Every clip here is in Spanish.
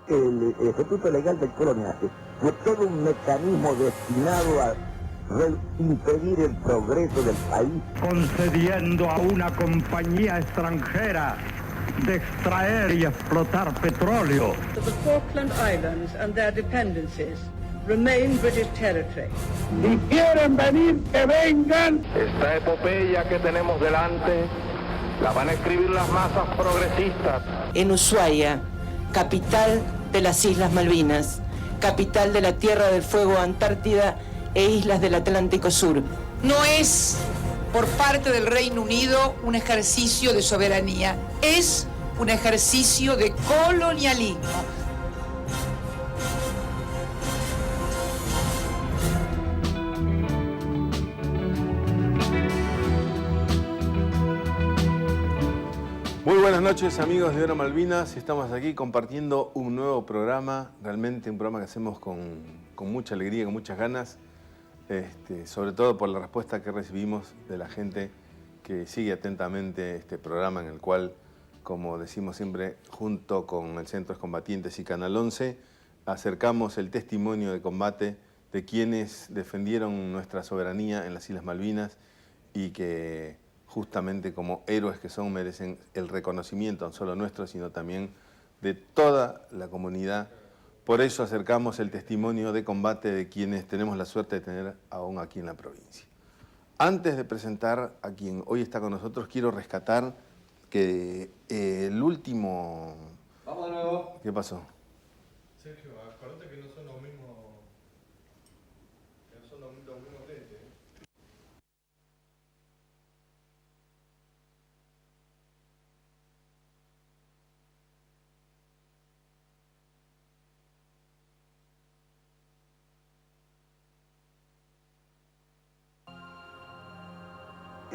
El Estatuto Legal del Coloniaje fue todo un mecanismo destinado a impedir el progreso del país, concediendo a una compañía extranjera de extraer y explotar petróleo. The Falkland Islands and their dependencies remain British territory. Si quieren venir, que vengan. Esta epopeya que tenemos delante la van a escribir las masas progresistas. En Ushuaia, capital de las Islas Malvinas, capital de la Tierra del Fuego, Antártida e islas del Atlántico Sur. No es por parte del Reino Unido un ejercicio de soberanía, es un ejercicio de colonialismo. Muy buenas noches, amigos de Oro Malvinas. Estamos aquí compartiendo un nuevo programa, realmente un programa que hacemos con mucha alegría, con muchas ganas, sobre todo por la respuesta que recibimos de la gente que sigue atentamente este programa, en el cual, como decimos siempre, junto con el Centro Excombatientes y Canal 11, acercamos el testimonio de combate de quienes defendieron nuestra soberanía en las Islas Malvinas y que justamente como héroes que son, merecen el reconocimiento no solo nuestro, sino también de toda la comunidad. Por eso acercamos el testimonio de combate de quienes tenemos la suerte de tener aún aquí en la provincia. Antes de presentar a quien hoy está con nosotros, quiero rescatar que el último... Vamos de nuevo. ¿Qué pasó? Sergio, acuérdate que no son los mismos... Que no son los mismos lentes.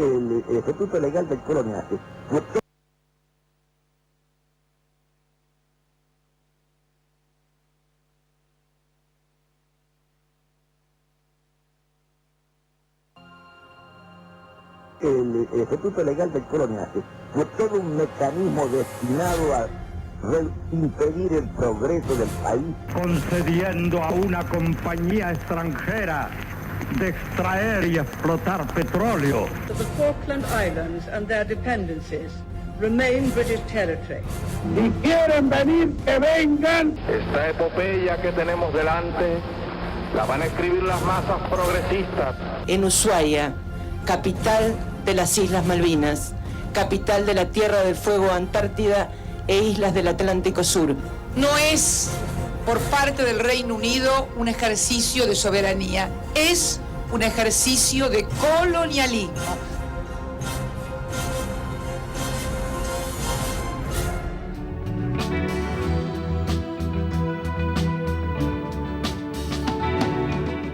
el Estatuto Legal del Coloniaje fue el Estatuto Legal del Coloniaje fue todo un mecanismo destinado a impedir el progreso del país, concediendo a una compañía extranjera de extraer y explotar petróleo. The Falkland Islands and their dependencies remain British territory. Si quieren venir, que vengan. Esta epopeya que tenemos delante la van a escribir las masas progresistas. En Ushuaia, capital de las Islas Malvinas, capital de la Tierra del Fuego, Antártida e islas del Atlántico Sur. No es por parte del Reino Unido un ejercicio de soberanía, es un ejercicio de colonialismo.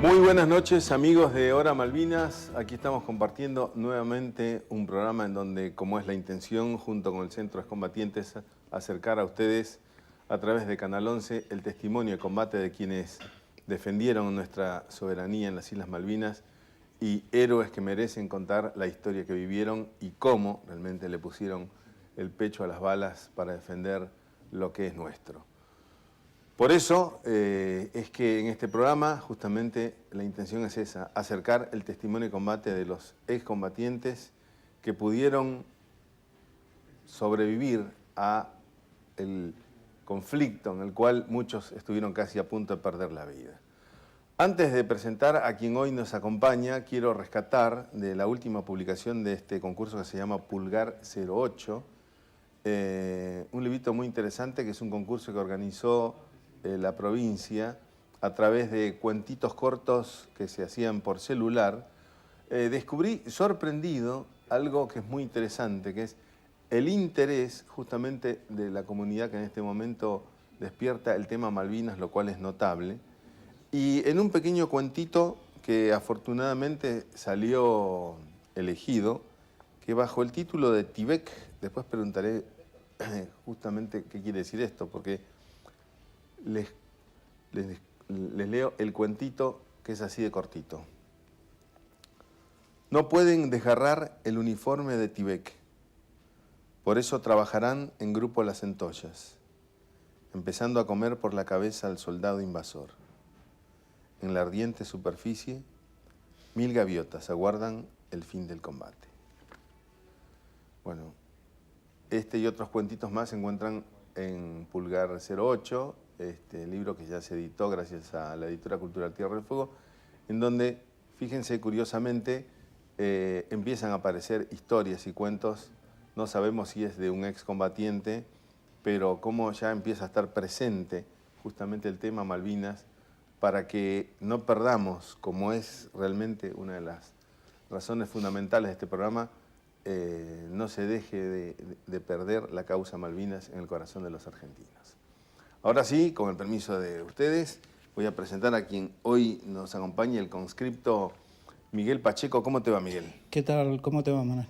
Muy buenas noches, amigos de Hora Malvinas. Aquí estamos compartiendo nuevamente un programa en donde, como es la intención, junto con el Centro Excombatientes, acercar a ustedes a través de Canal 11 el testimonio de combate de quienes defendieron nuestra soberanía en las Islas Malvinas y héroes que merecen contar la historia que vivieron y cómo realmente le pusieron el pecho a las balas para defender lo que es nuestro. Por eso es que en este programa justamente la intención es esa, acercar el testimonio de combate de los excombatientes que pudieron sobrevivir a el conflicto en el cual muchos estuvieron casi a punto de perder la vida. Antes de presentar a quien hoy nos acompaña, quiero rescatar de la última publicación de este concurso que se llama Pulgar 08, un librito muy interesante que es un concurso que organizó la provincia a través de cuentitos cortos que se hacían por celular. Descubrí sorprendido algo que es muy interesante, que es el interés justamente de la comunidad que en este momento despierta el tema Malvinas, lo cual es notable. Y en un pequeño cuentito que afortunadamente salió elegido, que bajo el título de Tibek, después preguntaré justamente qué quiere decir esto, porque les leo el cuentito que es así de cortito. No pueden desgarrar el uniforme de Tibek. Por eso trabajarán en grupo las centollas. empezando a comer por la cabeza al soldado invasor. En la ardiente superficie, 1000 gaviotas aguardan el fin del combate. Bueno, este y otros cuentitos más se encuentran en Pulgar 08, este libro que ya se editó gracias a la editora Cultural Tierra del Fuego, en donde, fíjense curiosamente, empiezan a aparecer historias y cuentos. No sabemos si es de un excombatiente, pero cómo ya empieza a estar presente justamente el tema Malvinas, para que no perdamos, como es realmente una de las razones fundamentales de este programa, no se deje de perder la causa Malvinas en el corazón de los argentinos. Ahora sí, con el permiso de ustedes, voy a presentar a quien hoy nos acompaña, el conscripto Miguel Pacheco. ¿Cómo te va, Miguel? ¿Qué tal? ¿Cómo te va, Manuel?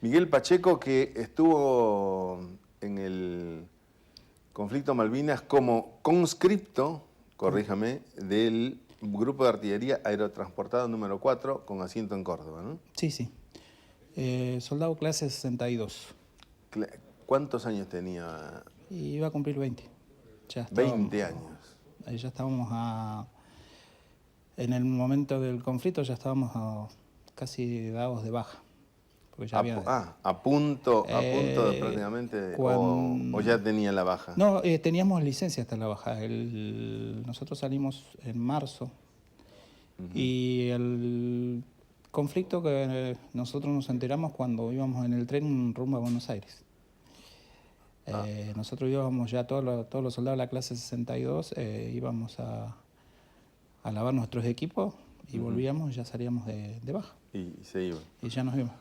Miguel Pacheco, que estuvo en el conflicto Malvinas como conscripto, corríjame, del Grupo de Artillería Aerotransportado número 4, con asiento en Córdoba, ¿no? Sí, sí. Soldado clase 62. ¿Cuántos años tenía? Iba a cumplir 20. Ya 20 años. Ahí ya estábamos en el momento del conflicto ya estábamos casi dados de baja. Porque ya a punto de prácticamente, o ya tenía la baja. No, teníamos licencia hasta la baja. Nosotros salimos en marzo y el conflicto que nosotros nos enteramos cuando íbamos en el tren rumbo a Buenos Aires. Nosotros íbamos ya, todos los soldados de la clase 62, íbamos a lavar nuestros equipos y volvíamos, ya salíamos de baja. Y se iban. Y ya nos íbamos.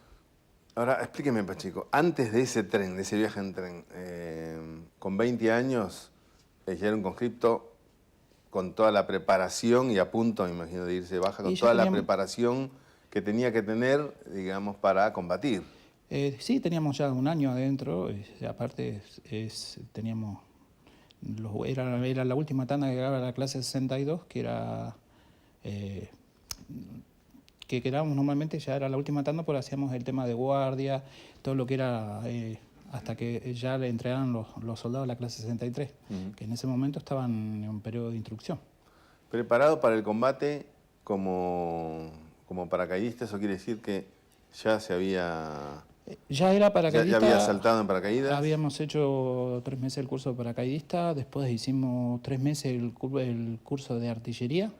Ahora, explíqueme, Pacheco, antes de ese tren, de ese viaje en tren, con 20 años, ya era un conscripto con toda la preparación y a punto, me imagino, de irse de baja, con toda la preparación que tenía que tener, digamos, para combatir. Sí, teníamos ya un año adentro, aparte teníamos, era la última tanda que llegaba a la clase 62, que era... que quedábamos normalmente, ya era la última tanda, porque hacíamos el tema de guardia, todo lo que era, hasta que ya le entregaron los soldados de la clase 63, que en ese momento estaban en un periodo de instrucción. ¿Preparado para el combate como paracaidista? ¿Eso quiere decir que ya se había... Ya era paracaidista. ¿Ya había saltado en paracaídas? Habíamos hecho 3 meses el curso de paracaidista, después hicimos 3 meses el curso de artillería.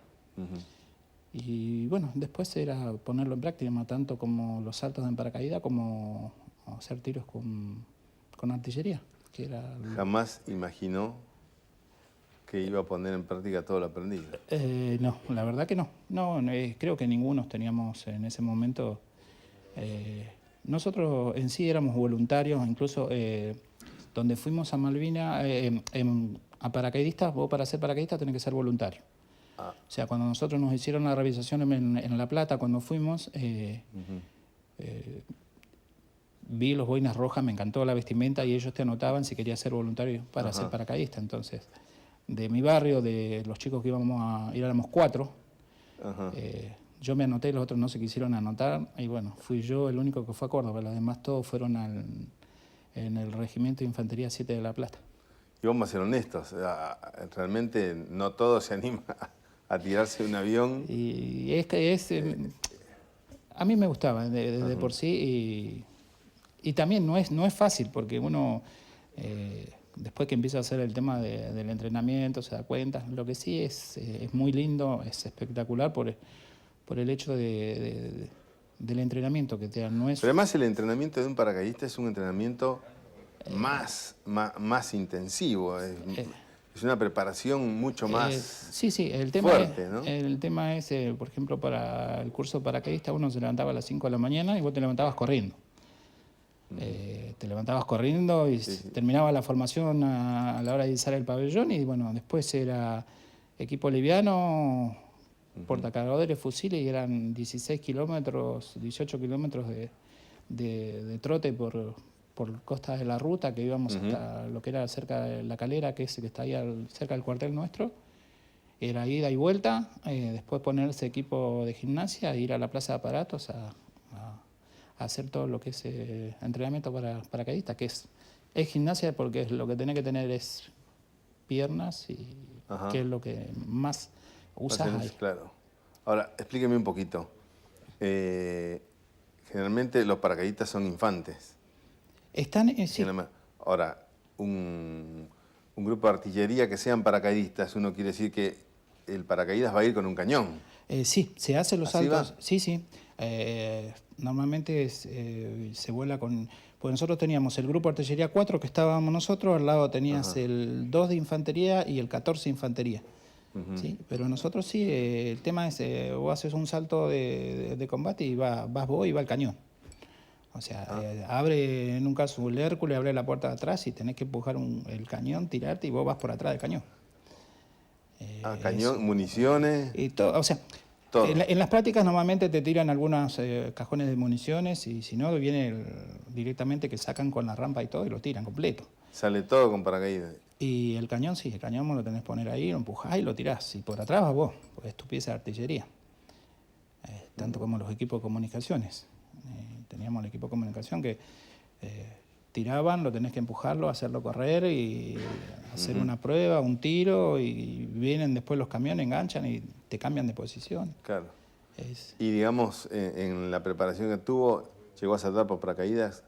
Y bueno, después era ponerlo en práctica, tanto como los saltos en paracaídas como hacer tiros con artillería. Que era ¿Jamás imaginó que iba a poner en práctica todo lo aprendido? No, la verdad que no. No, creo que ninguno teníamos en ese momento... nosotros en sí éramos voluntarios, incluso donde fuimos a Malvinas, a paracaidistas, vos para ser paracaidista tenés que ser voluntario. O sea, cuando nosotros nos hicieron la revisación en La Plata, cuando fuimos, vi los boinas rojas, me encantó la vestimenta y ellos te anotaban si querías ser voluntario para ser paracaidista. Entonces, de mi barrio, de los chicos que íbamos a ir, éramos 4. Yo me anoté, los otros no se quisieron anotar y bueno, fui yo el único que fue a Córdoba, los demás todos fueron en el Regimiento de Infantería 7 de La Plata. Y vamos a ser honestos, realmente no todo se anima a tirarse de un avión. Y a mí me gustaba de por sí y también no es fácil porque uno después que empieza a hacer el tema del entrenamiento se da cuenta. Lo que sí es muy lindo, es espectacular por el hecho del entrenamiento que te dan. No es... Pero además el entrenamiento de un paracaidista es un entrenamiento más intensivo, es una preparación mucho más sí, el tema fuerte, ¿no? El tema es, por ejemplo, para el curso de paracaidista uno se levantaba a las 5 de la mañana y vos te levantabas corriendo. Te levantabas corriendo y terminaba la formación a la hora de izar el pabellón y bueno, después era equipo liviano, portacargadores, fusiles y eran 16 kilómetros, 18 kilómetros de trote por costas de la ruta, que íbamos hasta lo que era cerca de La Calera, que es el que está ahí cerca del cuartel nuestro. Era ida y vuelta, después ponerse equipo de gimnasia e ir a la plaza de aparatos a hacer todo lo que es entrenamiento para paracaidistas, que es gimnasia porque lo que tenés que tener es piernas, y que es lo que más usas ahí. Claro. Ahora, explíqueme un poquito. Generalmente los paracaidistas son infantes. Están, sí. Ahora, un grupo de artillería que sean paracaidistas, uno quiere decir que el paracaídas va a ir con un cañón. Sí, se hacen los ¿Así saltos. va? Sí. Normalmente se vuela con... Porque nosotros teníamos el grupo de artillería 4 que estábamos nosotros, al lado tenías el 2 de infantería y el 14 de infantería. ¿Sí? Pero nosotros sí, el tema es, vos haces un salto de combate y vas vos y va el cañón. O sea, abre, en un caso el Hércules, abre la puerta de atrás y tenés que empujar el cañón, tirarte y vos vas por atrás del cañón. Cañón, municiones... Y todo, o sea, todo. En las prácticas normalmente te tiran algunos cajones de municiones y si no, viene directamente que sacan con la rampa y todo y lo tiran completo. Sale todo con paracaídas. Y el cañón sí, el cañón vos lo tenés que poner ahí, lo empujás y lo tirás. Y por atrás vas vos, porque es tu pieza de artillería. Tanto como los equipos de comunicaciones. Teníamos el equipo de comunicación que tiraban, lo tenés que empujarlo, hacerlo correr y hacer una prueba, un tiro, y vienen después los camiones, enganchan y te cambian de posición. Claro. Y digamos, en la preparación que tuvo, llegó a saltar por paracaídas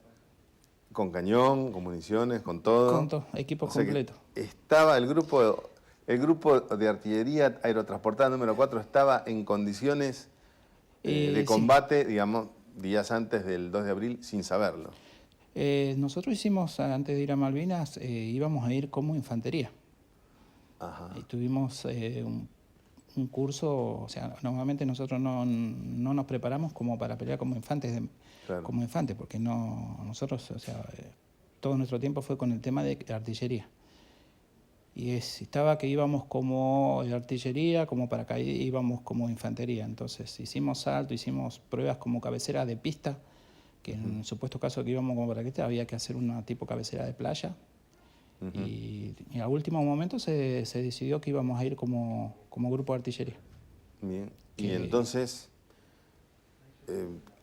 con cañón, con municiones, con todo. Con todo, equipo completo. Estaba el grupo de artillería aerotransportada número 4 estaba en condiciones de combate, sí, digamos, días antes del 2 de abril, sin saberlo. Nosotros hicimos, antes de ir a Malvinas, íbamos a ir como infantería. Y tuvimos un curso, o sea, normalmente nosotros no nos preparamos como para pelear como infantes, como infantes, porque nosotros, o sea, todo nuestro tiempo fue con el tema de artillería. Y estaba que íbamos como artillería, como paracaidistas, íbamos como infantería. Entonces hicimos salto, hicimos pruebas como cabecera de pista, que en el supuesto caso que íbamos como paracaidistas había que hacer una tipo cabecera de playa. Y a último momento se decidió que íbamos a ir como grupo de artillería. Bien. Y entonces,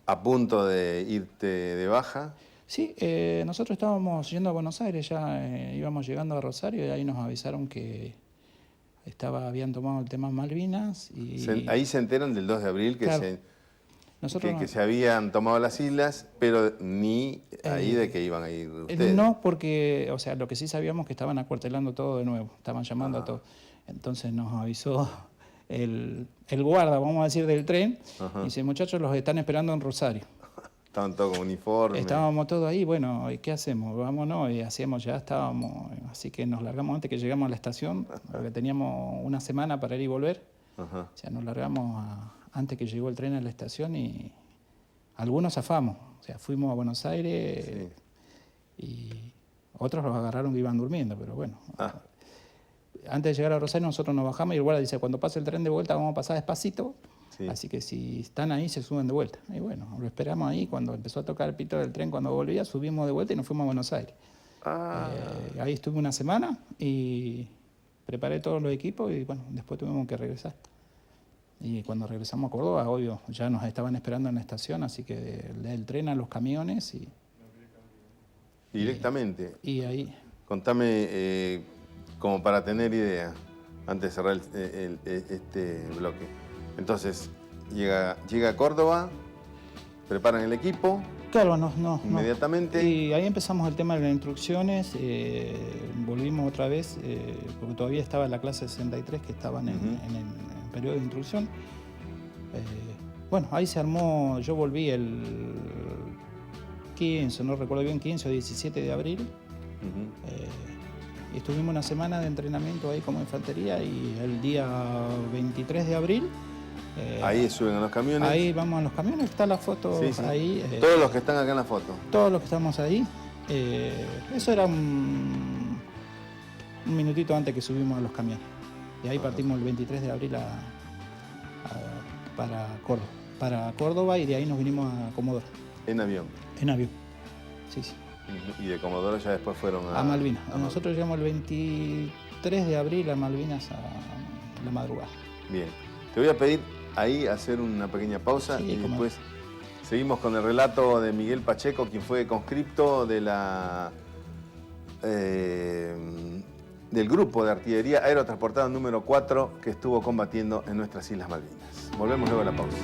a punto de irte de baja... Sí, nosotros estábamos yendo a Buenos Aires, ya íbamos llegando a Rosario y ahí nos avisaron que habían tomado el tema Malvinas. Ahí se enteran del 2 de abril que, claro, que se habían tomado las islas, pero ni ahí de que iban a ir ustedes. No, porque, o sea, lo que sí sabíamos que estaban acuartelando todo de nuevo, estaban llamando a todo. Entonces nos avisó el guarda, vamos a decir, del tren, y dice, muchachos, los están esperando en Rosario. Estaban todos con uniforme. Estábamos todos ahí, bueno, ¿y qué hacemos? Vámonos, y hacíamos, ya estábamos, así que nos largamos antes que llegamos a la estación, porque teníamos una semana para ir y volver. O sea, nos largamos antes que llegó el tren a la estación y algunos zafamos. O sea, fuimos a Buenos Aires y otros los agarraron que iban durmiendo, pero bueno. Antes de llegar a Rosario nosotros nos bajamos y el guardia dice, cuando pase el tren de vuelta vamos a pasar despacito. Sí. Así que si están ahí, se suben de vuelta. Y bueno, lo esperamos ahí. Cuando empezó a tocar el pito del tren, cuando volvía, subimos de vuelta y nos fuimos a Buenos Aires. Ahí estuve una semana y preparé todos los equipos y bueno, después tuvimos que regresar. Y cuando regresamos a Córdoba, obvio, ya nos estaban esperando en la estación, así que del tren a los camiones y... Directamente. Y ahí... Contame, como para tener idea, antes de cerrar este bloque. Entonces, llega a Córdoba, preparan el equipo. Claro, inmediatamente. Y ahí empezamos el tema de las instrucciones, volvimos otra vez, porque todavía estaba la clase 63 que estaban en el periodo de instrucción. Bueno, ahí se armó, yo volví el 15, no recuerdo bien, 15 o 17 de abril. Y estuvimos una semana de entrenamiento ahí como infantería y el día 23 de abril... ahí suben a los camiones. Ahí vamos a los camiones, está la foto ahí. Todos los que están acá en la foto. Todos los que estamos ahí. Eso era un minutito antes que subimos a los camiones. Y ahí partimos el 23 de abril para Córdoba y de ahí nos vinimos a Comodoro. ¿En avión? En avión, sí. Y de Comodoro ya después fueron a Malvinas. Nosotros llegamos el 23 de abril a Malvinas a la madrugada. Bien. Te voy a pedir ahí hacer una pequeña pausa y después seguimos con el relato de Miguel Pacheco, quien fue conscripto de la del grupo de artillería aerotransportada número 4 que estuvo combatiendo en nuestras Islas Malvinas. Volvemos luego a la pausa.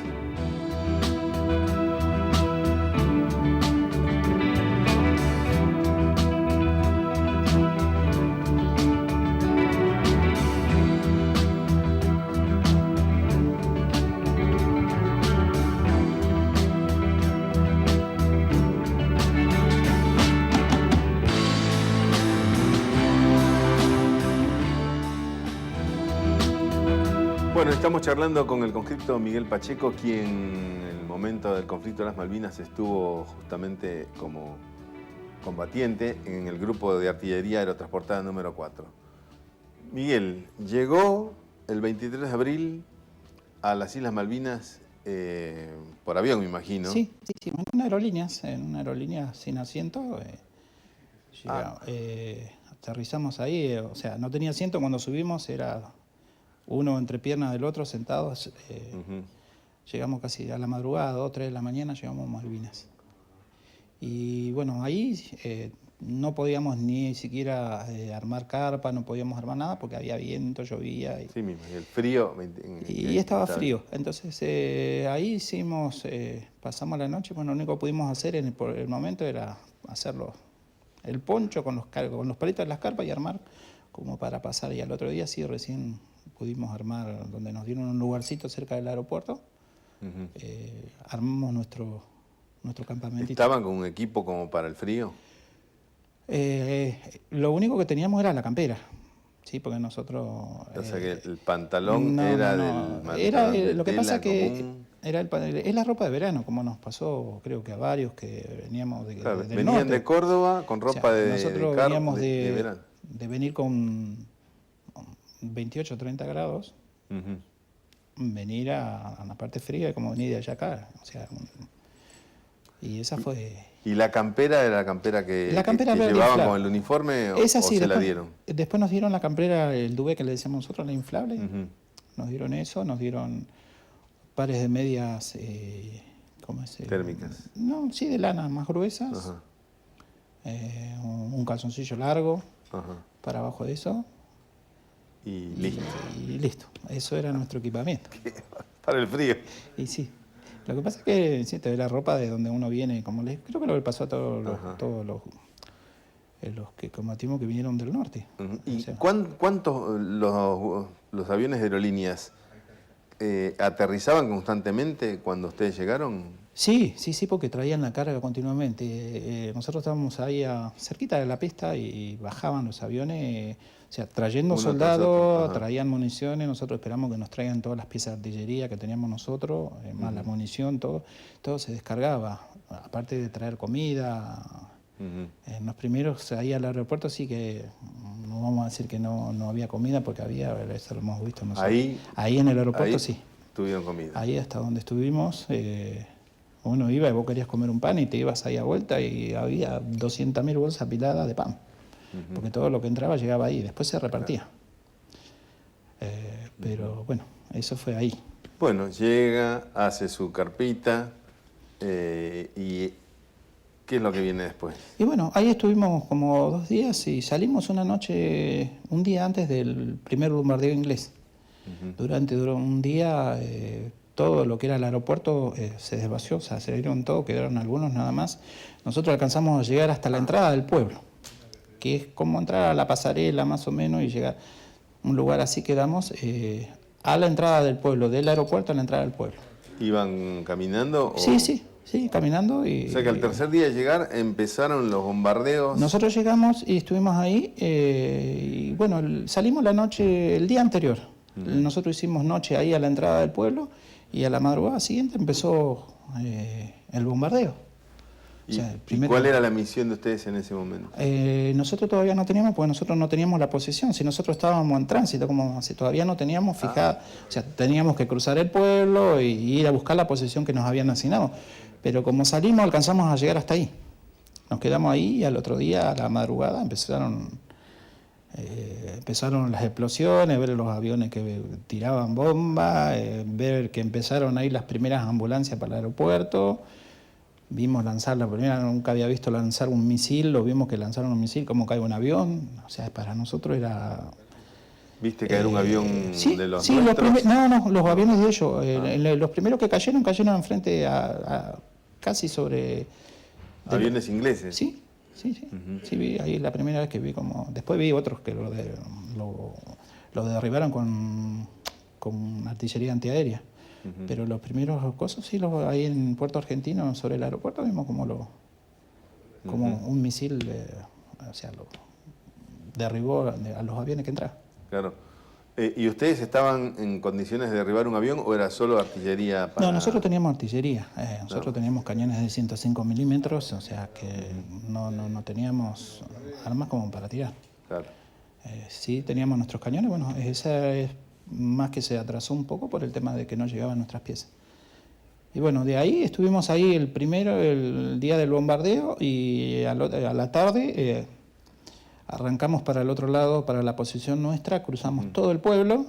Bueno, estamos charlando con el conscripto Miguel Pacheco, quien en el momento del conflicto de las Malvinas estuvo justamente como combatiente en el grupo de artillería aerotransportada número 4. Miguel, llegó el 23 de abril a las Islas Malvinas por avión, me imagino. Sí, en una aerolínea sin asiento. Aterrizamos ahí, o sea, no tenía asiento cuando subimos, era uno entre piernas del otro sentados. Llegamos casi a la madrugada, 2 o 3 de la mañana, llegamos a Malvinas. Y bueno, ahí no podíamos ni siquiera armar carpa, no podíamos armar nada porque había viento, llovía. Sí mismo, y el frío. Y estaba frío. Entonces ahí hicimos, pasamos la noche, bueno, lo único que pudimos hacer por el momento era hacerlo, el poncho con los palitos de las carpas y armar como para pasar. Y al otro día sí, recién pudimos armar, donde nos dieron un lugarcito cerca del aeropuerto, armamos nuestro campamento. ¿Estaban con un equipo como para el frío? Lo único que teníamos era la campera, sí, porque nosotros... O sea que el pantalón era del... Lo que pasa es que es la ropa de verano, como nos pasó creo que a varios que veníamos del venían norte. De Córdoba con ropa nosotros veníamos de verano. De venir con 28 o 30 grados, venir a la parte fría como venir de allá acá, o sea, y esa fue... ¿Y la campera era la campera que llevaban con el uniforme o se la dieron? Después nos dieron la campera, el duvet que le decíamos nosotros, la inflable, nos dieron eso, nos dieron pares de medias, ¿cómo es? Térmicas. No, sí, de lana, más gruesas, un calzoncillo largo para abajo de eso. Y listo. Y listo. Eso era nuestro equipamiento. Para el frío. Y sí. Lo que pasa es que sí, te ve la ropa de donde uno viene, como creo que lo que pasó a todos los que combatimos que vinieron del norte. ¿Y cuántos los aviones de aerolíneas aterrizaban constantemente cuando ustedes llegaron? Sí, porque traían la carga continuamente. Nosotros estábamos ahí cerquita de la pista y bajaban los aviones, o sea, trayendo soldados, traían municiones. Nosotros esperamos que nos traigan todas las piezas de artillería que teníamos nosotros, más la munición, todo se descargaba. Aparte de traer comida. En los primeros, ahí al aeropuerto sí que, no vamos a decir que no había comida, porque había, eso lo hemos visto nosotros. Ahí en el aeropuerto sí. Tuvieron comida. Ahí hasta donde estuvimos, uno iba y vos querías comer un pan y te ibas ahí a vuelta y había 200.000 bolsas apiladas de pan. Porque todo lo que entraba llegaba ahí, después se repartía. Pero bueno, eso fue ahí. Bueno, llega, hace su carpita y ¿qué es lo que viene después? Y bueno, ahí estuvimos como 2 días y salimos una noche, un día antes del primer bombardeo inglés. Duró un día, todo lo que era el aeropuerto se desvació, o sea, se dieron todo, quedaron algunos nada más. Nosotros alcanzamos a llegar hasta la entrada del pueblo, que es como entrar a la pasarela más o menos y llegar a un lugar así, quedamos a la entrada del pueblo, del aeropuerto a la entrada del pueblo. ¿Iban caminando? Sí, caminando. O sea que al tercer día de llegar empezaron los bombardeos. Nosotros llegamos y estuvimos ahí y bueno, salimos la noche, el día anterior. Nosotros hicimos noche ahí a la entrada del pueblo y a la madrugada siguiente empezó el bombardeo. ¿Y cuál era la misión de ustedes en ese momento? Nosotros todavía no teníamos, porque nosotros no teníamos la posición. Si nosotros estábamos en tránsito, como si todavía no teníamos fijada, o sea, teníamos que cruzar el pueblo y ir a buscar la posición que nos habían asignado. Pero como salimos, alcanzamos a llegar hasta ahí. Nos quedamos ahí y al otro día, a la madrugada, empezaron las explosiones, ver los aviones que tiraban bombas, ver que empezaron ahí las primeras ambulancias para el aeropuerto. vimos lanzar la primera, nunca había visto lanzar un misil, lo vimos que lanzaron un misil, cómo cae un avión, o sea, para nosotros era... ¿Viste caer un avión de los sí, nuestros? los aviones de ellos, los primeros que cayeron enfrente casi sobre... ¿Aviones ingleses? Sí, sí, vi, ahí es la primera vez que vi como... Después vi otros que lo derribaron con artillería antiaérea. Pero los primeros cosas, sí, ahí en Puerto Argentino, sobre el aeropuerto, vimos como un misil, o sea, lo derribó a los aviones que entraban. Claro. ¿Y ustedes estaban en condiciones de derribar un avión o era solo artillería para...? No, nosotros teníamos artillería. Nosotros teníamos cañones de 105 milímetros, o sea que no teníamos armas como para tirar. Claro. Sí, teníamos nuestros cañones. Bueno, esa es más que se atrasó un poco por el tema de que no llegaban nuestras piezas. Y bueno, de ahí estuvimos ahí el día del bombardeo, y a la tarde arrancamos para el otro lado, para la posición nuestra, cruzamos todo el pueblo,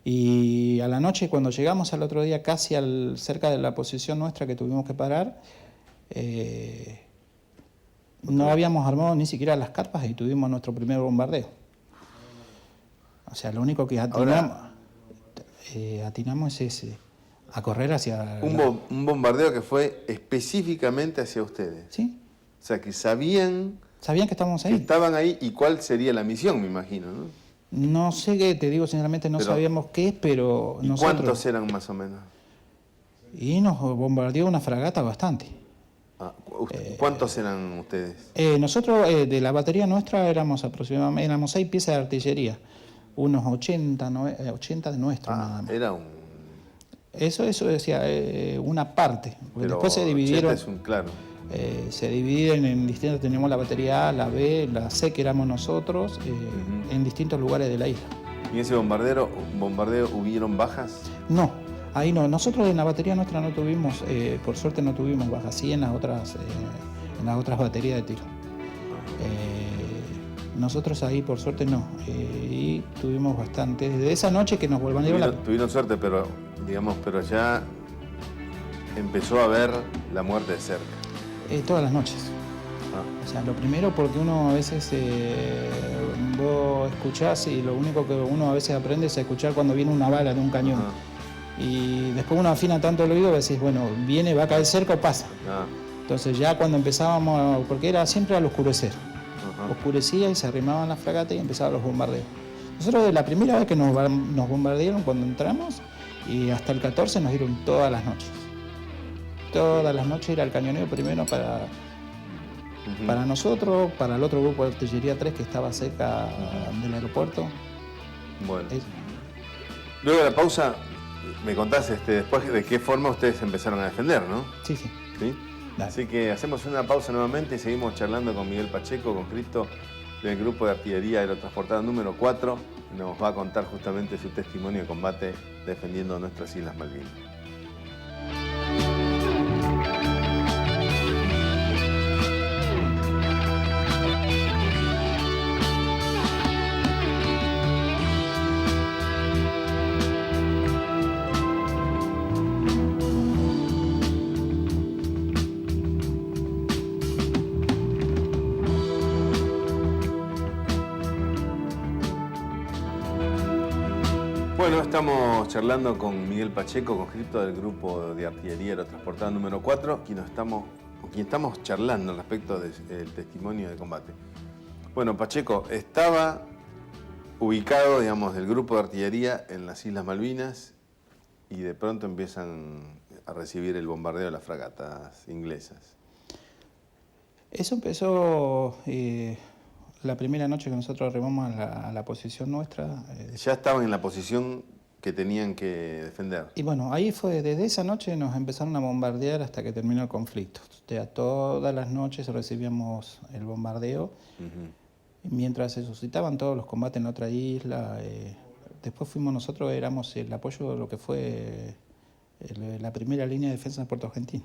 y a la noche, cuando llegamos al otro día, casi cerca de la posición nuestra que tuvimos que parar, no habíamos armado ni siquiera las carpas y tuvimos nuestro primer bombardeo. O sea, lo único que atinamos es a correr hacia... Un bombardeo que fue específicamente hacia ustedes. Sí. O sea, que sabían que estábamos ahí. Que estaban ahí, y cuál sería la misión, me imagino, ¿no? No sé qué, te digo sinceramente, sabíamos qué es, pero ¿y nosotros... cuántos eran más o menos? Y nos bombardeó una fragata bastante. ¿Cuántos eran ustedes? Nosotros, de la batería nuestra, éramos 6 piezas de artillería. Unos 80 de nuestro nada más. Era un... Eso decía una parte. Porque Pero después se dividieron. Claro. Se dividen en distintos, tenemos la batería A, la B, la C, que éramos nosotros, en distintos lugares de la isla. ¿Y en ese bombardeo hubieron bajas? No, ahí no. Nosotros en la batería nuestra no tuvimos, por suerte no tuvimos bajas, sí en las otras baterías de tiro. Nosotros ahí por suerte no, y tuvimos bastante. Desde esa noche que nos bombardearon tuvieron suerte, pero ya empezó a ver la muerte de cerca. Todas las noches. O sea, lo primero porque uno a veces, vos escuchás y lo único que uno a veces aprende es a escuchar cuando viene una bala de un cañón. Y después uno afina tanto el oído que decís, bueno, viene, va a caer cerca o pasa. Entonces ya cuando empezábamos, porque era siempre al oscurecer. Oscurecía y se arrimaban las fragatas y empezaban los bombardeos. Nosotros de la primera vez que nos bombardearon cuando entramos, y hasta el 14 nos dieron todas las noches. Todas las noches era el cañoneo primero para nosotros, para el otro grupo de artillería 3 que estaba cerca del aeropuerto. Bueno. Luego de la pausa, me contás después de qué forma ustedes empezaron a defender, ¿no? Sí. ¿Sí? Así que hacemos una pausa nuevamente y seguimos charlando con Miguel Pacheco, con Cristo, del grupo de artillería aerotransportada número 4. Nos va a contar justamente su testimonio de combate defendiendo nuestras Islas Malvinas. Bueno, estamos charlando con Miguel Pacheco, conscripto del grupo de artillería aerotransportada número 4, con quien estamos charlando respecto del testimonio de combate. Bueno, Pacheco, estaba ubicado, digamos, el grupo de artillería en las Islas Malvinas y de pronto empiezan a recibir el bombardeo de las fragatas inglesas. Eso empezó la primera noche que nosotros arribamos a la posición nuestra. Ya estaban en la posición que tenían que defender. Y bueno, ahí fue, desde esa noche nos empezaron a bombardear hasta que terminó el conflicto. O sea, todas las noches recibíamos el bombardeo. Mientras se suscitaban todos los combates en otra isla. Después fuimos nosotros, éramos el apoyo de lo que fue la primera línea de defensa de Puerto Argentino.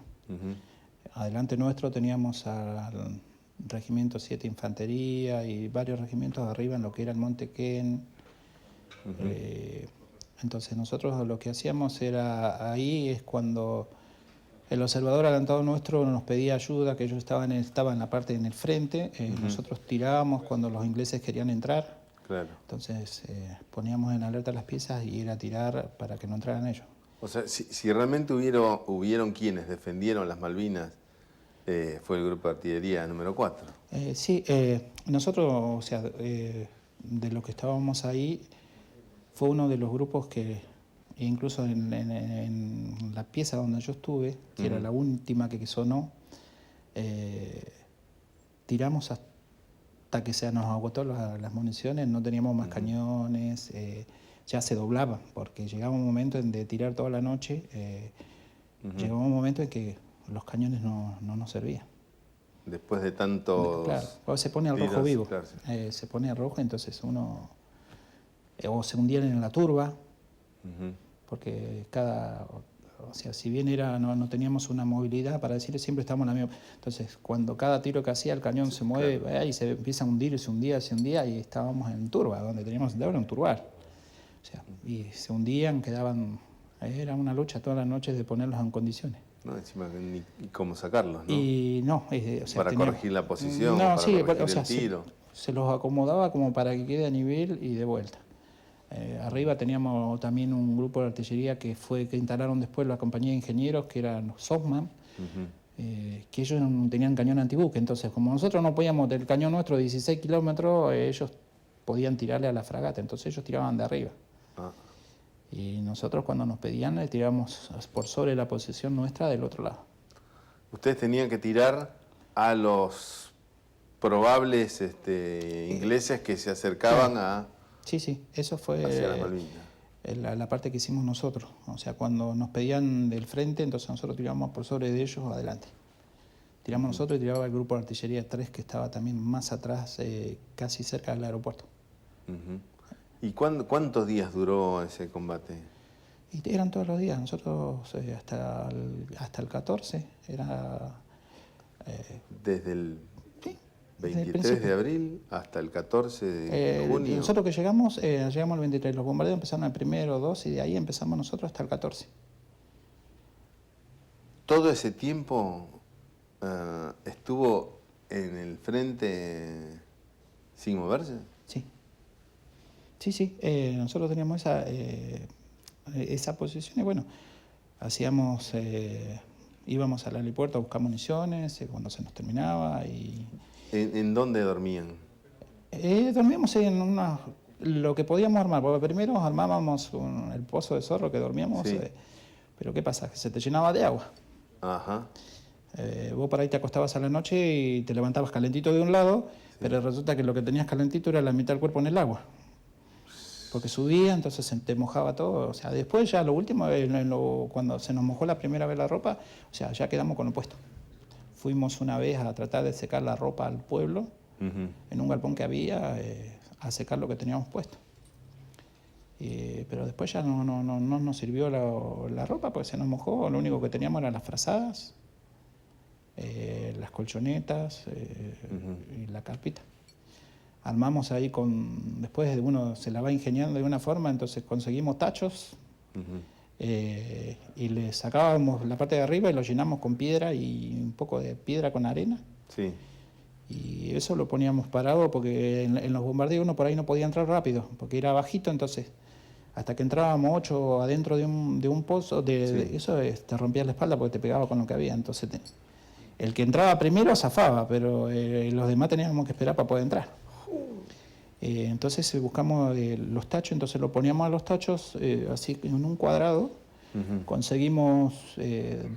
Adelante nuestro teníamos al Regimiento 7 Infantería y varios regimientos arriba en lo que era el Monte Ken. Entonces nosotros lo que hacíamos era, ahí es cuando El observador adelantado nuestro nos pedía ayuda, que ellos estaban en la parte en el frente. Nosotros tirábamos cuando los ingleses querían entrar. Claro. Entonces poníamos en alerta las piezas y ir a tirar para que no entraran ellos. O sea, si realmente hubieron quienes defendieron las Malvinas, fue el grupo de artillería número 4. Sí, nosotros, o sea, de los que estábamos ahí, fue uno de los grupos que, incluso en la pieza donde yo estuve, que era la última que sonó, tiramos hasta que se nos agotó las municiones, no teníamos más cañones, ya se doblaban, porque llegaba un momento de tirar toda la noche, llegaba un momento en que los cañones no nos servían. Después de tantos... Claro, se pone al rojo vivo, claro, sí. Se pone al rojo, entonces uno... o se hundían en la turba, porque o sea, si bien no teníamos una movilidad para decirle, siempre estábamos en la misma. Entonces, cuando cada tiro que hacía el cañón se mueve, claro, y se empieza a hundir, y se hundía, y estábamos en turba, donde teníamos que entrar en un turbar. O sea, y se hundían, quedaban... Era una lucha todas las noches de ponerlos en condiciones. No, encima ni cómo sacarlos, ¿no? Y no, o sea, para corregir la posición, para corregir el tiro. Se los acomodaba como para que quede a nivel y de vuelta. Arriba teníamos también un grupo de artillería que instalaron después la compañía de ingenieros, que eran los Softman, que ellos tenían cañón antibuque. Entonces, como nosotros no podíamos, del cañón nuestro de 16 kilómetros, ellos podían tirarle a la fragata, entonces ellos tiraban de arriba. Y nosotros, cuando nos pedían, le tirábamos por sobre la posición nuestra del otro lado. Ustedes tenían que tirar a los probables ingleses que se acercaban a... Sí, eso fue hacia las Malvinas. La parte que hicimos nosotros. O sea, cuando nos pedían del frente, entonces nosotros tirábamos por sobre de ellos adelante. Tiramos nosotros y tiraba el grupo de artillería 3, que estaba también más atrás, casi cerca del aeropuerto. ¿Y cuántos días duró ese combate? Y eran todos los días. Nosotros hasta el 14 era... Desde el 23 de abril hasta el 14 de junio. Nosotros que llegamos al 23. Los bombardeos empezaron el 1, 2 y de ahí empezamos nosotros hasta el 14. ¿Todo ese tiempo estuvo en el frente sin moverse? Sí. Nosotros teníamos esa posición y bueno, íbamos al aeropuerto a buscar municiones cuando se nos terminaba y... ¿En dónde dormían? Dormíamos en lo que podíamos armar, porque primero armábamos el pozo de zorro que dormíamos, pero ¿qué pasa? Que se te llenaba de agua. Vos por ahí te acostabas a la noche y te levantabas calentito de un lado, pero resulta que lo que tenías calentito era la mitad del cuerpo en el agua. Porque subía, entonces se te mojaba todo. O sea, después ya lo último, cuando se nos mojó la primera vez la ropa, o sea, ya quedamos con lo puesto. Fuimos una vez a tratar de secar la ropa al pueblo, en un galpón que había, a secar lo que teníamos puesto. Pero después ya no nos sirvió la ropa, porque se nos mojó. Lo único que teníamos eran las frazadas, las colchonetas y la carpita. Armamos ahí después uno se la va ingeniando de una forma, entonces conseguimos tachos y le sacábamos la parte de arriba y lo llenamos con piedra y un poco de piedra con arena. Y eso lo poníamos parado porque en los bombardeos uno por ahí no podía entrar rápido, porque era bajito, entonces hasta que entrábamos 8 adentro de un pozo, eso te rompía la espalda porque te pegaba con lo que había. Entonces el que entraba primero zafaba, pero los demás teníamos que esperar para poder entrar. Entonces buscamos los tachos, entonces lo poníamos a los tachos así en un cuadrado. Conseguimos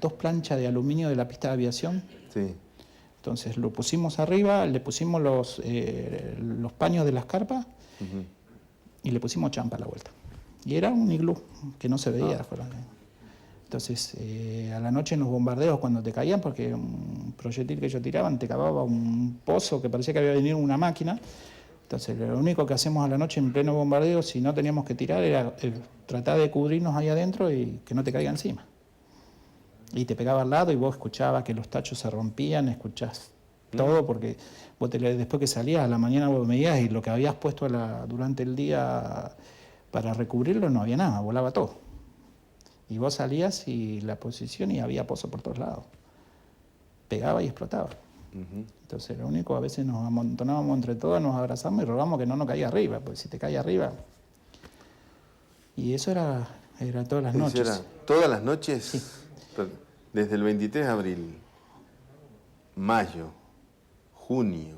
2 planchas de aluminio de la pista de aviación. Entonces lo pusimos arriba, le pusimos los paños de las carpas y le pusimos champa a la vuelta. Y era un iglú que no se veía afuera. Entonces a la noche en los bombardeos, cuando te caían, porque un proyectil que ellos tiraban te cavaba un pozo que parecía que había venido una máquina. Entonces lo único que hacemos a la noche en pleno bombardeo, si no teníamos que tirar, era tratar de cubrirnos ahí adentro y que no te caiga encima. Y te pegaba al lado y vos escuchabas que los tachos se rompían, escuchás todo, porque vos después que salías a la mañana vos medías y lo que habías puesto durante el día para recubrirlo no había nada, volaba todo. Y vos salías y la posición y había pozo por todos lados. Pegaba y explotaba. Entonces lo único, a veces nos amontonábamos entre todos, nos abrazamos y rogamos que no nos caiga arriba, porque si te cae arriba... Y eso era todas las noches. Era todas las noches, sí. Desde el 23 de abril, mayo, junio,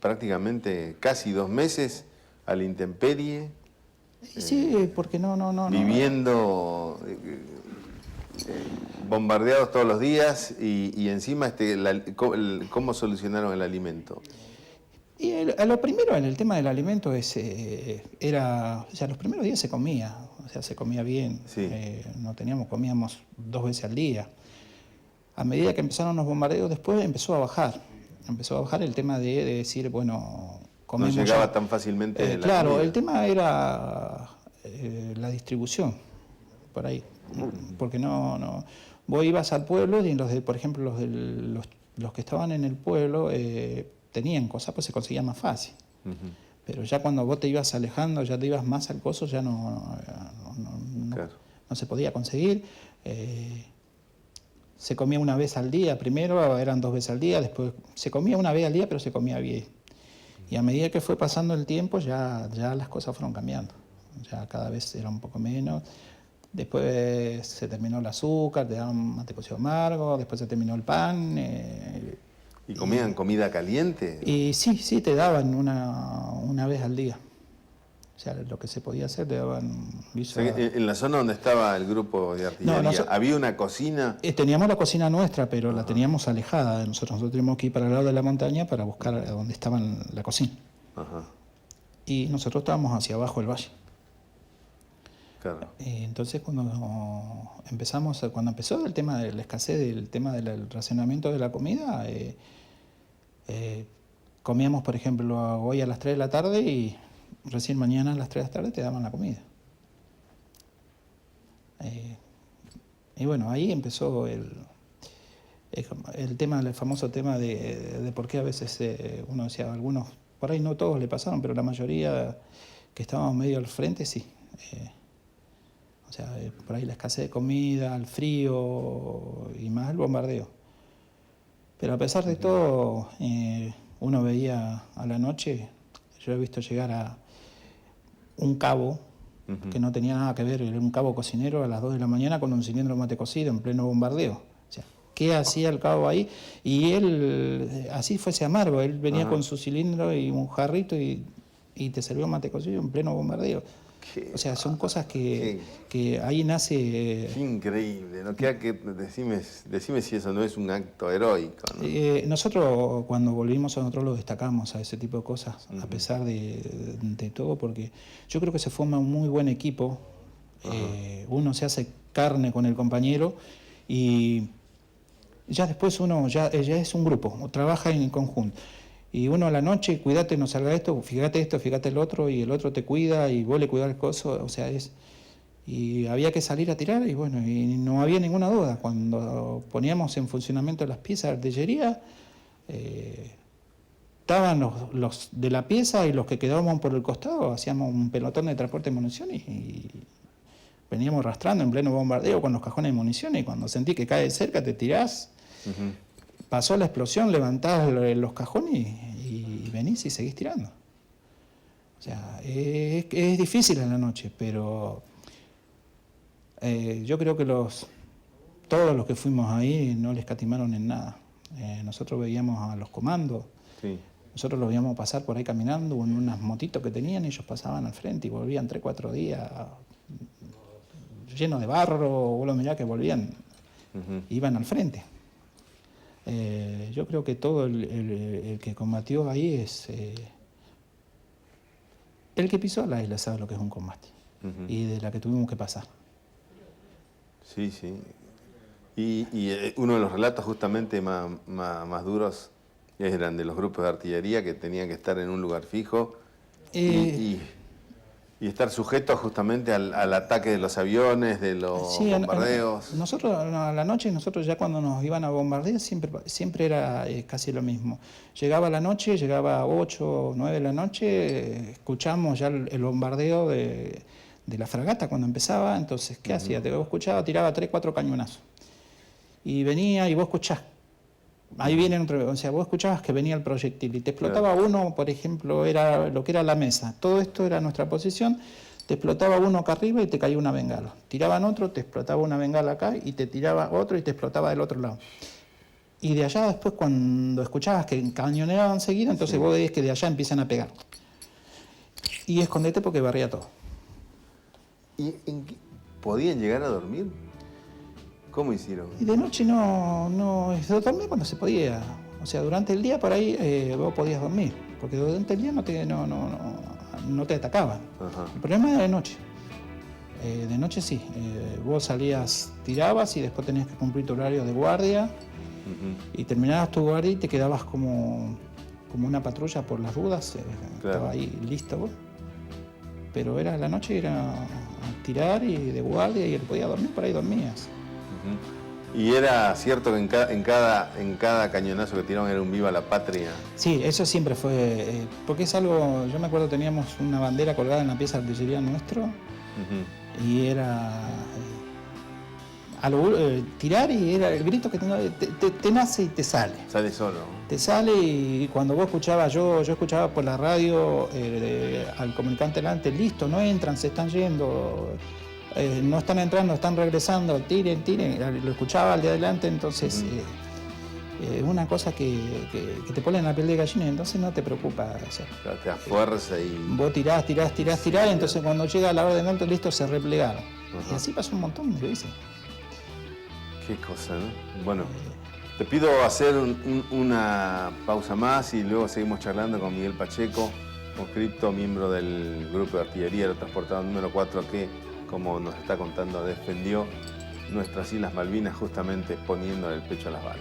prácticamente casi 2 meses a la intemperie. Sí, porque no. Viviendo bombardeados todos los días y encima ¿cómo solucionaron el alimento? Y lo primero en el tema del alimento o sea, los primeros días se comía, o sea, se comía bien, sí. Comíamos 2 veces al día. A medida que empezaron los bombardeos, después empezó a bajar el tema de decir, bueno, comemos. No llegaba tan fácilmente la claro, comida. El tema era la distribución, por ahí, porque no. Vos ibas al pueblo y por ejemplo, los que estaban en el pueblo tenían cosas, pues se conseguía más fácil. Pero ya cuando vos te ibas alejando, ya te ibas más al coso, ya no se podía conseguir. Se comía una vez al día, primero eran 2 veces al día, después se comía una vez al día, pero se comía bien. Y a medida que fue pasando el tiempo, ya las cosas fueron cambiando. Ya cada vez era un poco menos. Después se terminó el azúcar, te daban mate cocido amargo, después se terminó el pan. ¿Y comían comida caliente? Y sí, te daban una vez al día. O sea, lo que se podía hacer, te daban guiso. O sea, en la zona donde estaba el grupo de artillería, ¿había una cocina? Teníamos la cocina nuestra, pero la teníamos alejada de nosotros. Nosotros teníamos que ir para el lado de la montaña para buscar dónde estaba la cocina. Y nosotros estábamos hacia abajo del valle. Claro. Entonces cuando empezó el tema de la escasez, el tema del racionamiento de la comida, comíamos, por ejemplo, hoy a las 3 de la tarde y recién mañana a las 3 de la tarde te daban la comida. Y bueno, ahí empezó el famoso tema de por qué a veces uno decía, algunos, por ahí no todos le pasaron, pero la mayoría que estábamos medio al frente, sí. O sea, por ahí la escasez de comida, el frío y más el bombardeo. Pero a pesar de todo, uno veía a la noche, yo he visto llegar a un cabo que no tenía nada que ver, era un cabo cocinero a las 2 de la mañana con un cilindro de mate cocido en pleno bombardeo. O sea, ¿qué hacía el cabo ahí? Y él, así fuese amargo, él venía con su cilindro y un jarrito y te servía mate cocido en pleno bombardeo. O sea, son cosas que ahí nace... Qué increíble, ¿no? Decime si eso no es un acto heroico, ¿no? Nosotros cuando volvimos, nosotros lo destacamos a ese tipo de cosas, a pesar de todo, porque yo creo que se forma un muy buen equipo, uno se hace carne con el compañero y ya después uno ya es un grupo, trabaja en conjunto. Y uno a la noche, cuídate, no salga esto, fíjate el otro, y el otro te cuida, y vos le cuidás el coso, o sea, y había que salir a tirar, y bueno, y no había ninguna duda. Cuando poníamos en funcionamiento las piezas de artillería, estaban los de la pieza y los que quedábamos por el costado, hacíamos un pelotón de transporte de municiones y veníamos arrastrando en pleno bombardeo con los cajones de municiones, y cuando sentí que cae cerca te tirás. Pasó la explosión, levantás los cajones y venís y seguís tirando. O sea, es difícil en la noche, pero yo creo que todos los que fuimos ahí no les escatimaron en nada. Nosotros veíamos a los comandos, nosotros los veíamos pasar por ahí caminando en unas motitos que tenían, ellos pasaban al frente y volvían 3 o 4 días llenos de barro, vos lo mirás que volvían, iban al frente. Yo creo que todo el que combatió ahí es... el que pisó la isla sabe lo que es un combate y de la que tuvimos que pasar. Sí. Y uno de los relatos justamente más duros eran de los grupos de artillería que tenían que estar en un lugar fijo y estar sujetos justamente al ataque de los aviones, de los bombardeos. Nosotros a la noche, ya cuando nos iban a bombardear, siempre era casi lo mismo. Llegaba la noche, llegaba a 8 o 9 de la noche, escuchamos ya el bombardeo de de la fragata cuando empezaba. Entonces, ¿qué hacía? Vos escuchabas, tiraba 3, 4 cañonazos. Y venía y vos escuchás. Ahí viene otro, o sea, vos escuchabas que venía el proyectil y te explotaba uno, por ejemplo, era lo que era la mesa. Todo esto era nuestra posición. Te explotaba uno acá arriba y te caía una bengala. Tiraban otro, te explotaba una bengala acá y te tiraba otro y te explotaba del otro lado. Y de allá después, cuando escuchabas que cañoneaban seguido, entonces vos veías que de allá empiezan a pegar. Y escondete porque barría todo. ¿Y podían llegar a dormir? ¿Cómo hicieron? Y de noche no dormía cuando se podía. O sea, durante el día por ahí vos podías dormir, porque durante el día no te atacaban. Ajá. El problema era de noche. De noche sí. Vos salías, tirabas y después tenías que cumplir tu horario de guardia. Y terminabas tu guardia y te quedabas como una patrulla por las dudas. Claro. Estaba ahí listo vos. Pero era la noche, era a tirar y de guardia y él podía dormir, por ahí dormías. ¿Y era cierto que en cada cañonazo que tiraron era un viva la patria? Sí, eso siempre fue, porque es algo, yo me acuerdo teníamos una bandera colgada en la pieza de artillería nuestro, y era tirar y era el grito que te nace y te sale. Sale solo. Te sale y cuando vos escuchabas, yo escuchaba por la radio al comunicante delante, listo, no entran, se están yendo. No están entrando, están regresando, tiren, lo escuchaba al de adelante, entonces una cosa que te pone en la piel de gallina, entonces no te preocupa. O sea, te da fuerza y... Vos tirás, y entonces cuando llega la hora de alto, listo, se replegaron. Y así pasó un montón de veces. Qué cosa, ¿no? Bueno, te pido hacer una pausa más y luego seguimos charlando con Miguel Pacheco, conscripto, miembro del Grupo de Artillería Aerotransportado número 4, que, como nos está contando, defendió nuestras Islas Malvinas justamente poniendo el pecho a las balas.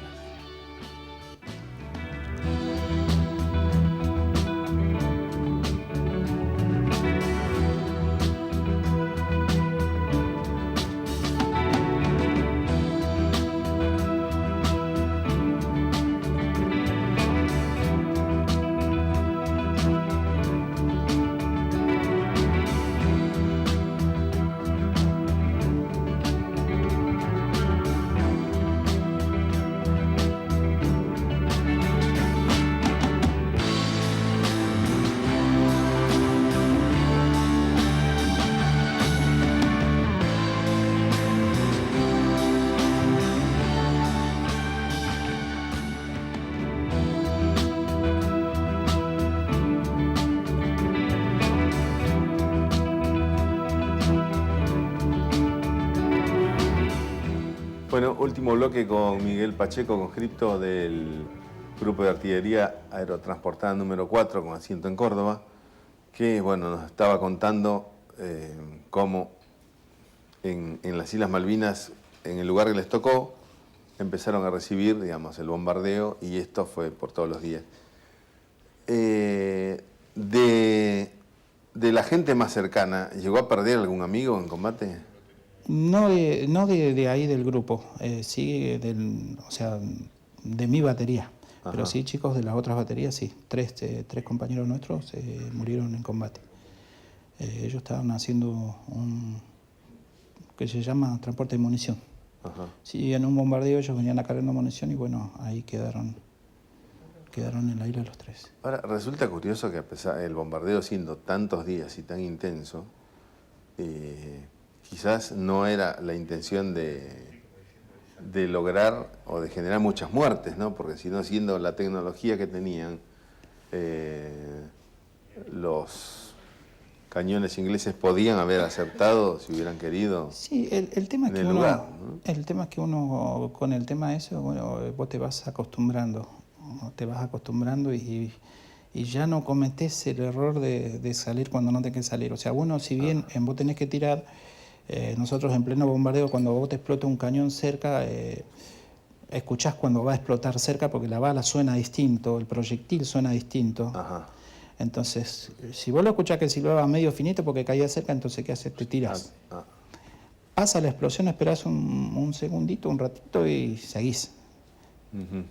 Bueno, último bloque con Miguel Pacheco, conscripto del Grupo de Artillería Aerotransportada número 4, con asiento en Córdoba, que bueno, nos estaba contando cómo en las Islas Malvinas, en el lugar que les tocó, empezaron a recibir, digamos, el bombardeo, y esto fue por todos los días. De la gente más cercana, ¿llegó a perder algún amigo en combate? No de ahí del grupo, sí, o sea, de mi batería. Ajá. Pero sí, chicos de las otras baterías, sí. Tres compañeros nuestros murieron en combate. Ellos estaban haciendo un que se llama transporte de munición. Ajá. Sí, en un bombardeo ellos venían a cargando munición y bueno, ahí quedaron en la isla los tres. Ahora, resulta curioso que a pesar del bombardeo siendo tantos días y tan intenso, quizás no era la intención de lograr o de generar muchas muertes, ¿no? Porque si no, siendo la tecnología que tenían, los cañones ingleses podían haber acertado si hubieran querido. Sí, el tema es que lugar, ¿no? El tema es que uno, con el tema ese, bueno, vos te vas acostumbrando y ya no cometés el error de salir cuando no tenés que salir. O sea, uno, si bien vos tenés que tirar, nosotros en pleno bombardeo, cuando vos te explota un cañón cerca, escuchás cuando va a explotar cerca porque la bala suena distinto, el proyectil suena distinto. Ajá. Entonces, si vos lo escuchás que silbaba medio finito porque caía cerca, entonces ¿qué haces? Te tiras. Pasa la explosión, esperás un segundito, un ratito y seguís.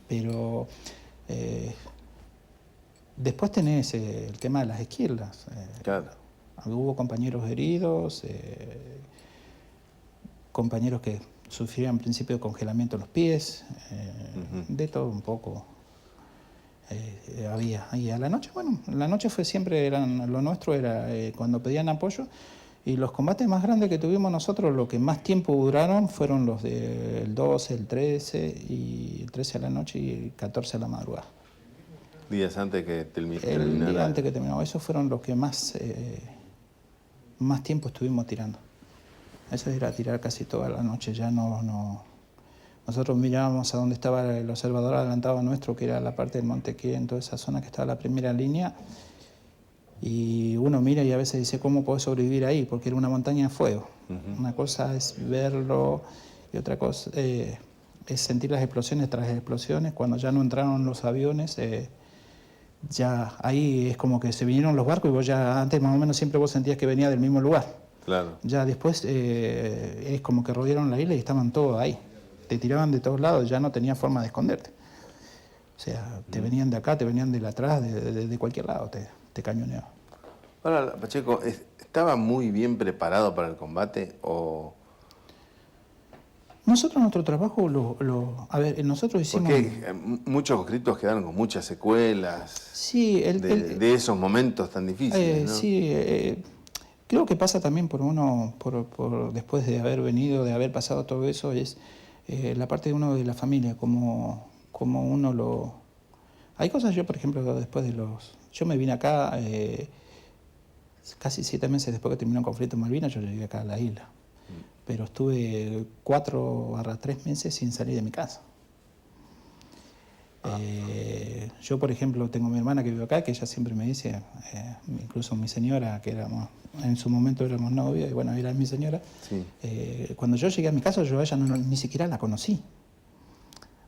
Pero después tenés el tema de las esquirlas. Claro. Hubo compañeros heridos, compañeros que sufrían principio de congelamiento en los pies, de todo un poco había. Y a la noche, bueno, la noche fue siempre, lo nuestro era cuando pedían apoyo, y los combates más grandes que tuvimos nosotros, lo que más tiempo duraron, fueron los del 12, el 13, y el 13 a la noche y el 14 a la madrugada. Días antes que terminara. El día antes que terminó, esos fueron los que más tiempo estuvimos tirando. Eso era tirar casi toda la noche, ya no. Nosotros mirábamos a donde estaba el observador adelantado nuestro, que era la parte del Montequé, en toda esa zona que estaba la primera línea, y uno mira y a veces dice, ¿cómo puedo sobrevivir ahí? Porque era una montaña de fuego. Una cosa es verlo y otra cosa es sentir las explosiones tras explosiones. Cuando ya no entraron los aviones, ya ahí es como que se vinieron los barcos y vos ya antes más o menos siempre vos sentías que venía del mismo lugar. Claro. Ya después es como que rodearon la isla y estaban todos ahí. Te tiraban de todos lados, ya no tenía forma de esconderte. O sea, te venían de acá, te venían de atrás, de cualquier lado, te cañoneaban. Ahora, Pacheco, ¿estaba muy bien preparado para el combate o...? Nosotros nuestro trabajo, a ver, nosotros hicimos... Porque muchos conscriptos quedaron con muchas secuelas sí, de esos momentos tan difíciles, ¿no? Sí, creo que pasa también por uno, después de haber venido, de haber pasado todo eso, es la parte de uno de la familia, como uno lo... Hay cosas, yo por ejemplo, después de yo me vine acá, casi 7 meses después que terminó el conflicto en Malvinas, yo llegué acá a la isla. Pero estuve 4-3 meses sin salir de mi casa. Yo, por ejemplo, tengo mi hermana que vive acá, que ella siempre me dice, incluso mi señora, que en su momento éramos novios, y bueno, era mi señora, sí. Cuando yo llegué a mi casa, yo a ella ni siquiera la conocí.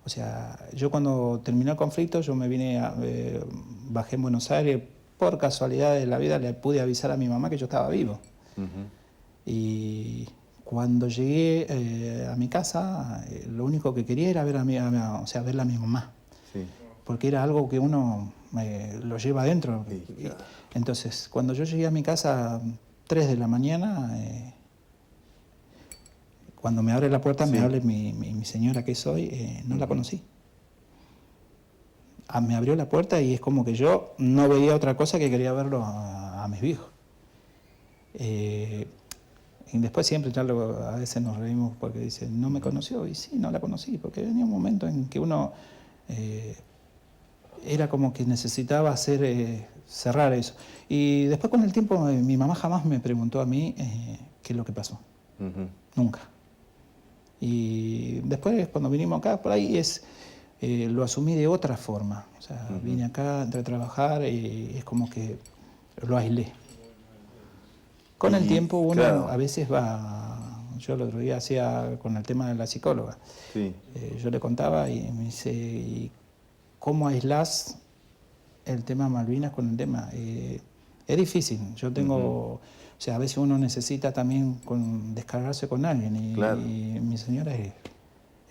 O sea, yo cuando terminó el conflicto, yo me vine, bajé en Buenos Aires, por casualidad de la vida le pude avisar a mi mamá que yo estaba vivo. Y cuando llegué a mi casa, lo único que quería era ver verla a mi mamá. Sí. Porque era algo que uno lo lleva adentro. Sí, claro. Entonces, cuando yo llegué a mi casa 3 de la mañana, cuando me abre la puerta, sí, me habla mi señora que soy, no la conocí. Me abrió la puerta y es como que yo no veía otra cosa que quería verlo a mis viejos. Y después siempre a veces nos reímos porque dice, no me conoció, y sí, no la conocí, porque venía un momento en que uno era como que necesitaba cerrar eso. Y después con el tiempo mi mamá jamás me preguntó a mí qué es lo que pasó. Nunca. Y después cuando vinimos acá, por ahí lo asumí de otra forma. O sea, vine acá, entré a trabajar y es como que lo aislé. Con el tiempo uno, claro, a veces va... Yo el otro día hacía con el tema de la psicóloga. Sí. Yo le contaba y me dice, ¿y cómo aislás el tema Malvinas con el tema? Es difícil. Yo tengo... O sea, a veces uno necesita también descargarse con alguien. Y, claro, y mi señora es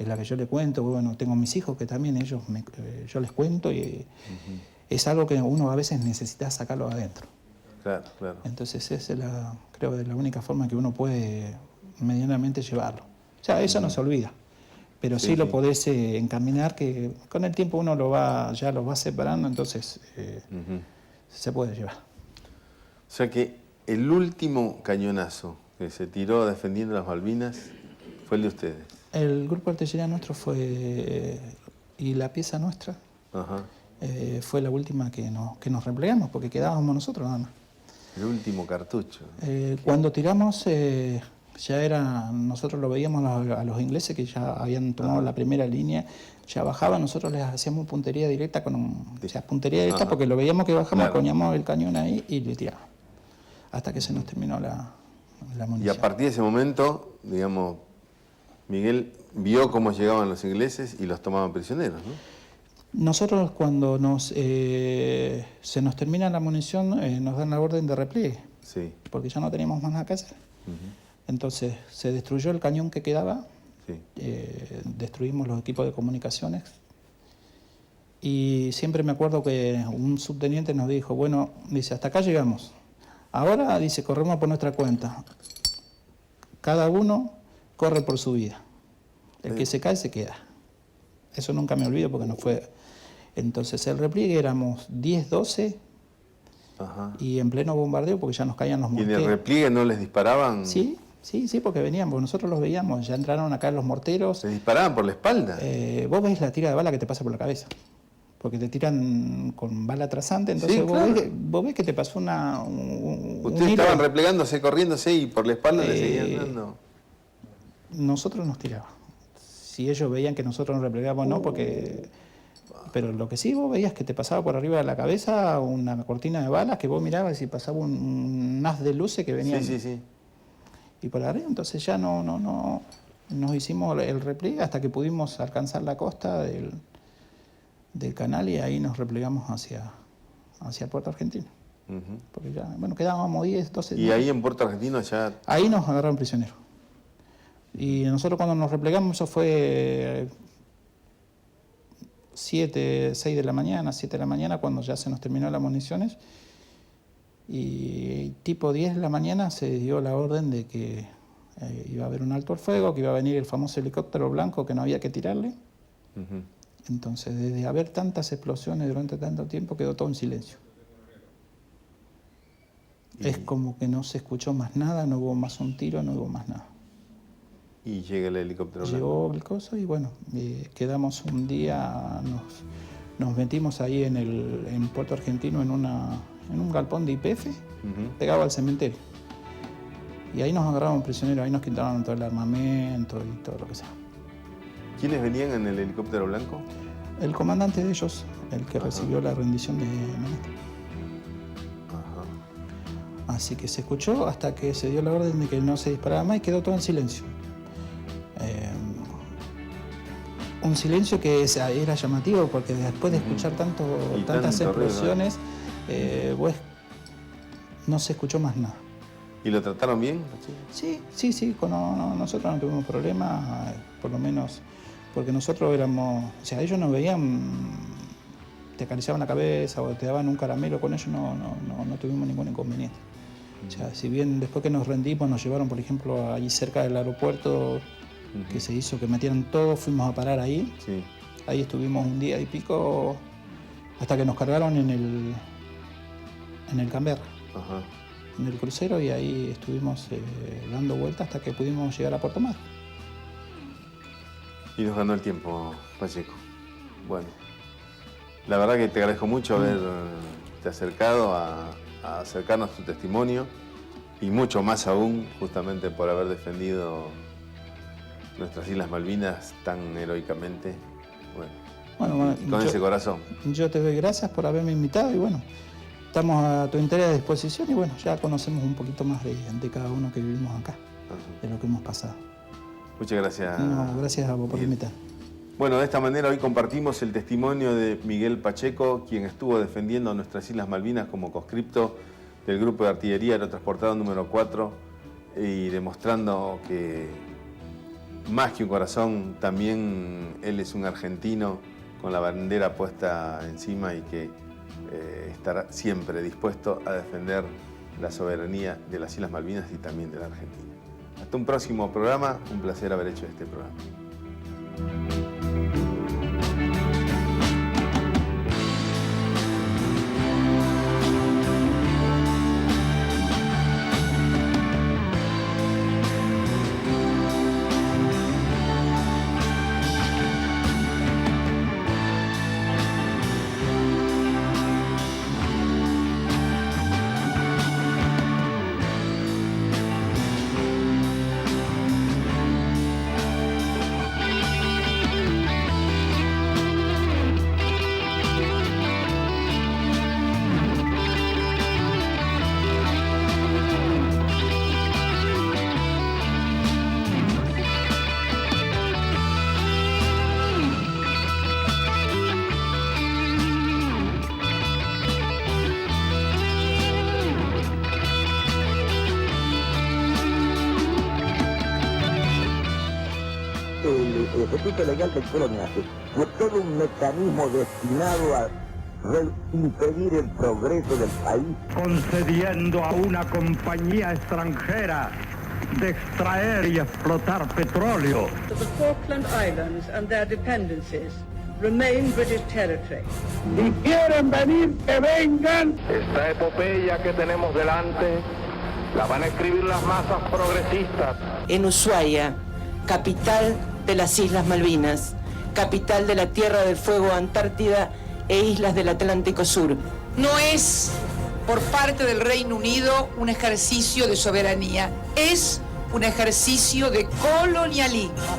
la que yo le cuento. Bueno, tengo mis hijos que también yo les cuento y es algo que uno a veces necesita sacarlo adentro. Claro, claro. Entonces esa es creo que la única forma que uno puede medianamente llevarlo. O sea, eso no se olvida, pero sí lo podés encaminar, que con el tiempo uno ya lo va separando, entonces se puede llevar. O sea que el último cañonazo que se tiró defendiendo las Malvinas fue el de ustedes. El grupo de artillería nuestro fue, y la pieza nuestra, fue la última que nos replegamos, porque quedábamos nosotros nada más. El último cartucho. Cuando tiramos, nosotros lo veíamos a los ingleses que ya habían tomado la primera línea, ya bajaban, nosotros les hacíamos puntería directa puntería directa porque lo veíamos que bajamos, claro, poníamos el cañón ahí y le tirábamos, hasta que se nos terminó la munición. Y a partir de ese momento, digamos, Miguel vio cómo llegaban los ingleses y los tomaban prisioneros, ¿no? Nosotros cuando se nos termina la munición nos dan la orden de repliegue, sí, porque ya no teníamos más nada que hacer. Entonces se destruyó el cañón que quedaba, sí, destruimos los equipos de comunicaciones y siempre me acuerdo que un subteniente nos dijo, bueno, dice, hasta acá llegamos, Ahora dice, corremos por nuestra cuenta. Cada uno corre por su vida. El que se cae, se queda. Eso nunca me olvido porque no fue... Entonces el repliegue éramos 10, 12 y en pleno bombardeo porque ya nos caían los morteros. ¿Y en el repliegue no les disparaban? Sí, porque venían, porque nosotros los veíamos, ya entraron acá los morteros. ¿Se disparaban por la espalda? Vos ves la tira de bala que te pasa por la cabeza, porque te tiran con bala trasante, entonces Sí, claro. vos ves que te pasó Ustedes estaban replegándose, corriéndose y por la espalda le seguían dando. Nosotros nos tiraban. Si ellos veían que nosotros nos replegábamos, no, porque... Pero lo que sí vos veías que te pasaba por arriba de la cabeza una cortina de balas que vos mirabas y pasaba un haz de luces que venían. Sí. Y por arriba, entonces ya no nos hicimos el repliegue hasta que pudimos alcanzar la costa del canal y ahí nos replegamos hacia Puerto Argentino. Porque ya, bueno, quedábamos 10, 12 días. ¿Y ahí en Puerto Argentino ya...? Ahí nos agarraron prisioneros. Y nosotros cuando nos replegamos, eso fue 6 de la mañana, 7 de la mañana, cuando ya se nos terminó las municiones. Y tipo 10 de la mañana se dio la orden de que iba a haber un alto al fuego, que iba a venir el famoso helicóptero blanco que no había que tirarle. Entonces, desde haber tantas explosiones durante tanto tiempo, quedó todo en silencio. Es como que no se escuchó más nada, no hubo más un tiro, no hubo más nada. Y llega el helicóptero blanco. Llegó el coso y bueno, quedamos un día, nos metimos ahí en Puerto Argentino en un galpón de YPF, pegado al cementerio. Y ahí nos agarraron prisioneros, ahí nos quitaron todo el armamento y todo lo que sea. ¿Quiénes venían en el helicóptero blanco? El comandante de ellos, el que recibió la rendición de Menete. Así que se escuchó hasta que se dio la orden de que no se disparaba más y quedó todo en silencio. Un silencio que era llamativo porque después de escuchar tantas explosiones, no se escuchó más nada. ¿Y lo trataron bien? Sí, nosotros no tuvimos problemas, por lo menos, porque nosotros éramos, o sea, ellos nos veían, te acariciaban la cabeza o te daban un caramelo, con ellos no tuvimos ningún inconveniente. O sea, si bien después que nos rendimos nos llevaron, por ejemplo, allí cerca del aeropuerto, que se hizo que metieran todo, fuimos a parar ahí. Sí. Ahí estuvimos un día y pico hasta que nos cargaron en el Canberra, en el crucero, y ahí estuvimos dando vueltas hasta que pudimos llegar a Puerto Madryn. Y nos ganó el tiempo, Pacheco. Bueno, la verdad que te agradezco mucho haberte acercado a acercarnos tu testimonio y mucho más aún justamente por haber defendido nuestras Islas Malvinas tan heroicamente. Bueno, y con ese corazón. Yo te doy gracias por haberme invitado y bueno, estamos a tu entera disposición y bueno, ya conocemos un poquito más de cada uno que vivimos acá, de lo que hemos pasado. Muchas gracias. No, gracias a vos por invitar. Bueno, de esta manera hoy compartimos el testimonio de Miguel Pacheco, quien estuvo defendiendo nuestras Islas Malvinas como conscripto del Grupo de Artillería Aerotransportado número 4 y demostrando que más que un corazón, también él es un argentino con la bandera puesta encima y que estará siempre dispuesto a defender la soberanía de las Islas Malvinas y también de la Argentina. Hasta un próximo programa, un placer haber hecho este programa. El Estatuto Legal del Coloniaje fue todo un mecanismo destinado a impedir el progreso del país. Concediendo a una compañía extranjera de extraer y explotar petróleo. The Falkland Islands and their dependencies remain British territory. Si quieren venir, que vengan. Esta epopeya que tenemos delante la van a escribir las masas progresistas. En Ushuaia, capital de las Islas Malvinas, capital de la Tierra del Fuego, Antártida e islas del Atlántico Sur. No es por parte del Reino Unido un ejercicio de soberanía, es un ejercicio de colonialismo.